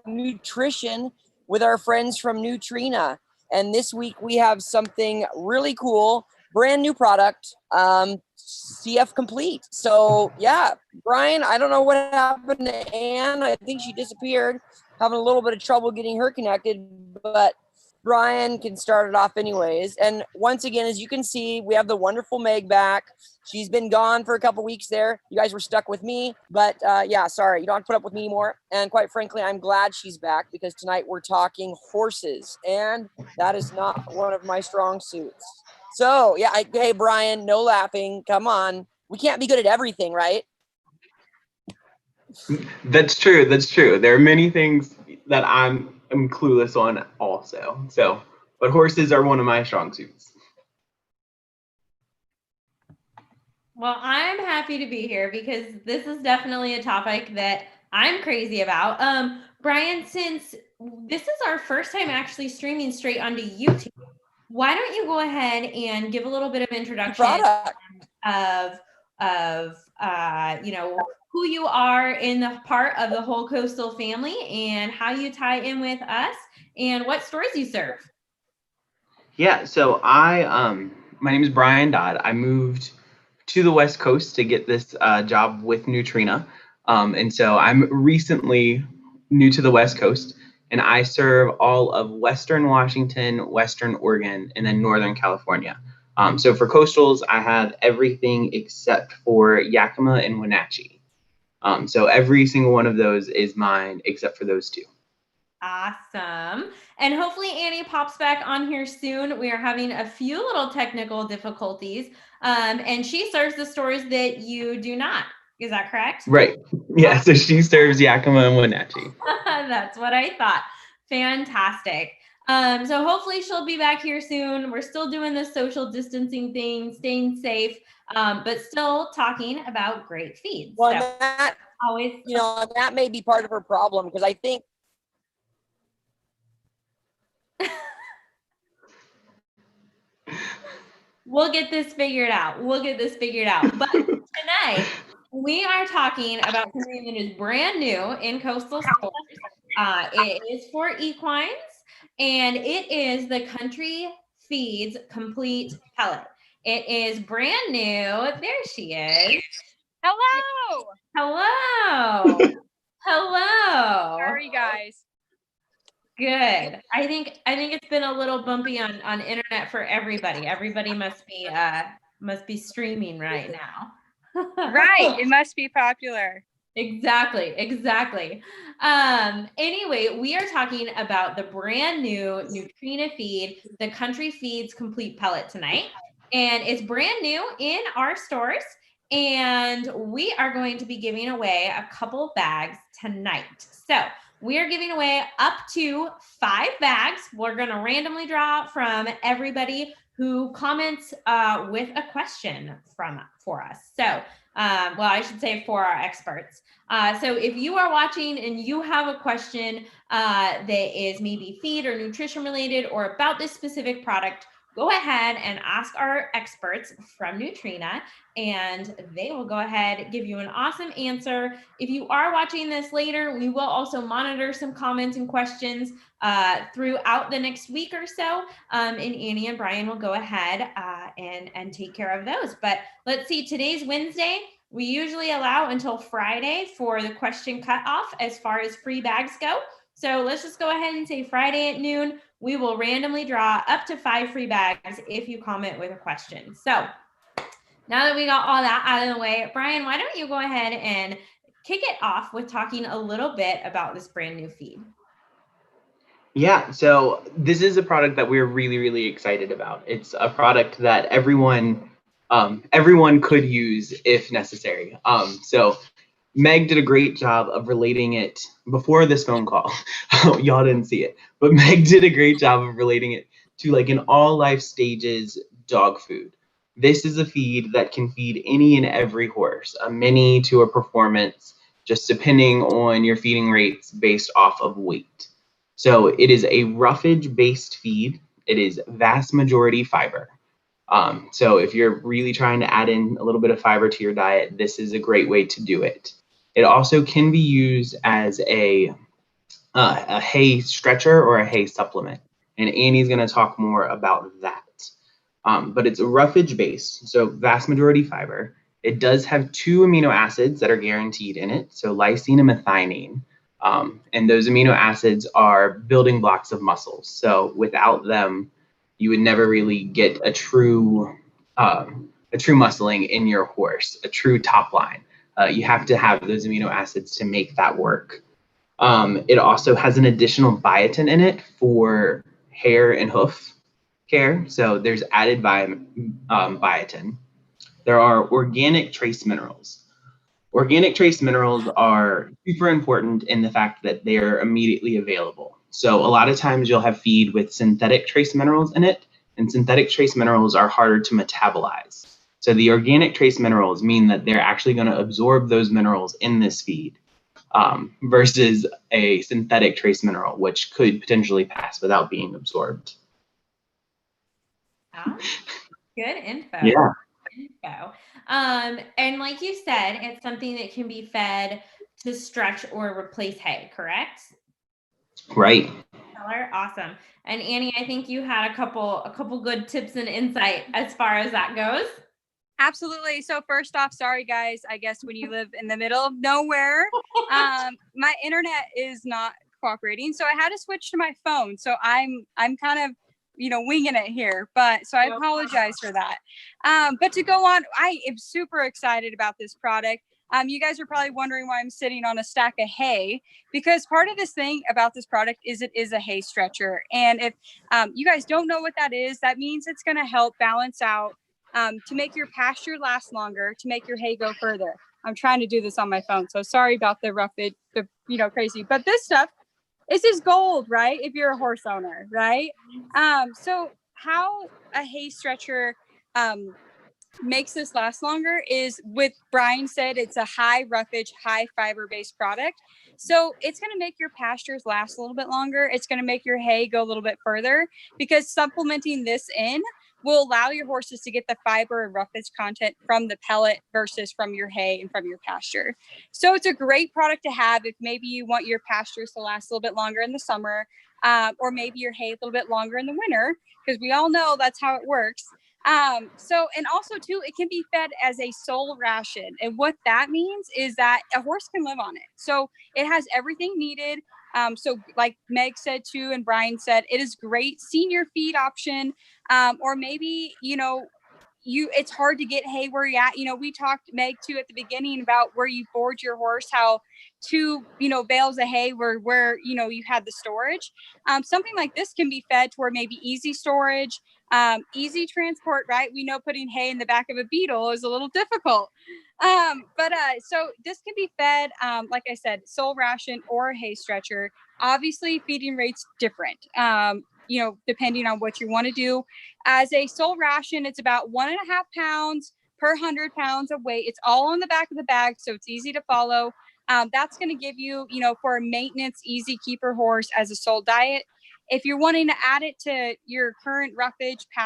nutrition with our friends from Nutrena. And this week we have something really cool, brand new product, CF Complete. So yeah, Brian, I don't know what happened to Ann. I think she disappeared, having a little bit of trouble getting her connected, but Brian can start it off anyways. And once again, as you can see, we have the wonderful Meg back. She's been gone for a couple weeks there. You guys were stuck with me, but yeah, sorry, you don't have to put up with me anymore. And quite frankly, I'm glad she's back because tonight we're talking horses, and that is not one of my strong suits. So yeah, hey Brian, no laughing. Come on, we can't be good at everything, right? That's true. That's true. There are many things that I'm clueless on also. So, but horses are one of my strong suits. Well, I'm happy to be here because this is definitely a topic that I'm crazy about. Brian, since this is our first time actually streaming straight onto YouTube, why don't you go ahead and give a little bit of introduction of who you are in the part of the whole coastal family and how you tie in with us and what stores you serve. Yeah, so my name is Brian Dodd. I moved to the West Coast to get this job with Nutrena. And so I'm recently new to the West Coast, and I serve all of Western Washington, Western Oregon, and then Northern California. So for coastals, I have everything except for Yakima and Wenatchee. So every single one of those is mine except for those two. Awesome. And hopefully Annie pops back on here soon. We are having a few little technical difficulties. And she serves the stores that you do not. Is that correct? Right. Yeah. So she serves Yakima and Wenatchee. That's what I thought. Fantastic. So hopefully she'll be back here soon. We're still doing the social distancing thing, staying safe, but still talking about great feeds. Well, so that always, that may be part of her problem because I think we'll get this figured out. But tonight we are talking about something that is brand new in coastal stores. It is for equines, and it is the Country Feeds Complete Pellet. It is brand new. There she is. Hello. Hello. Hello. How are you guys? Good. I think it's been a little bumpy on internet for everybody. Everybody must be streaming right now. Right. It must be popular. Exactly. Anyway, we are talking about the brand new Nutrena feed, the Country Feeds Complete Pellet tonight. And it's brand new in our stores. And we are going to be giving away a couple bags tonight. So we are giving away up to 5 bags. We're going to randomly draw from everybody who comments with a question for us. So, I should say for our experts. So if you are watching and you have a question that is maybe feed or nutrition related or about this specific product, go ahead and ask our experts from Nutrena, and they will go ahead and give you an awesome answer. If you are watching this later, we will also monitor some comments and questions throughout the next week or so, and Annie and Brian will go ahead and take care of those. But let's see, today's Wednesday. We usually allow until Friday for the question cutoff as far as free bags go. So let's just go ahead and say Friday at noon. We will randomly draw up to 5 free bags if you comment with a question. So now that we got all that out of the way, Brian, why don't you go ahead and kick it off with talking a little bit about this brand new feed? Yeah, so this is a product that we're really, really excited about. It's a product that everyone could use if necessary. So Meg did a great job of relating it before this phone call. Y'all didn't see it, but Meg did a great job of relating it to like an all life stages dog food. This is a feed that can feed any and every horse, a mini to a performance, just depending on your feeding rates based off of weight. So it is a roughage based feed. It is vast majority fiber. So if you're really trying to add in a little bit of fiber to your diet, this is a great way to do it. It also can be used as a a hay stretcher or a hay supplement. And Annie's going to talk more about that. But it's a roughage base, so vast majority fiber. It does have 2 amino acids that are guaranteed in it, so lysine and methionine. And those amino acids are building blocks of muscles. So without them, you would never really get a true muscling in your horse, a true top line. You have to have those amino acids to make that work. It also has an additional biotin in it for hair and hoof care. So there's added biotin. There are organic trace minerals. Organic trace minerals are super important in the fact that they're immediately available. So a lot of times you'll have feed with synthetic trace minerals in it, and synthetic trace minerals are harder to metabolize. So the organic trace minerals mean that they're actually going to absorb those minerals in this feed, versus a synthetic trace mineral, which could potentially pass without being absorbed. Ah, good info. Yeah. Info. And like you said, it's something that can be fed to stretch or replace hay, correct? Right. Awesome. And Annie, I think you had a couple good tips and insight as far as that goes. Absolutely. So first off, sorry guys, I guess when you live in the middle of nowhere, my internet is not cooperating. So I had to switch to my phone. So I'm kind of, winging it here, but so I apologize for that. But to go on, I am super excited about this product. You guys are probably wondering why I'm sitting on a stack of hay, because part of this thing about this product is it is a hay stretcher. And if you guys don't know what that is, that means it's going to help balance out to make your pasture last longer, to make your hay go further. I'm trying to do this on my phone, so sorry about the roughage, crazy. But this stuff, this is gold, right? If you're a horse owner, right? So how a hay stretcher makes this last longer is, with Brian said, it's a high roughage, high fiber based product. So it's going to make your pastures last a little bit longer. It's going to make your hay go a little bit further, because supplementing this in will allow your horses to get the fiber and roughage content from the pellet versus from your hay and from your pasture. So it's a great product to have if maybe you want your pastures to last a little bit longer in the summer, or maybe your hay a little bit longer in the winter, because we all know that's how it works. And also too, it can be fed as a sole ration. And what that means is that a horse can live on it. So it has everything needed. So like Meg said too, and Brian said, it is great senior feed option. Or maybe, it's hard to get hay where you're at. We talked, Meg, too, at the beginning about where you board your horse, how 2, bales of hay where you had the storage. Something like this can be fed to where maybe easy storage, easy transport, right? We know putting hay in the back of a beetle is a little difficult. So this can be fed, like I said, sole ration or a hay stretcher. Obviously, feeding rates different. Depending on what you want to do. As a sole ration, it's about 1.5 pounds per 100 pounds of weight. It's all on the back of the bag, so it's easy to follow. That's going to give you, for a maintenance, easy keeper horse as a sole diet. If you're wanting to add it to your current roughage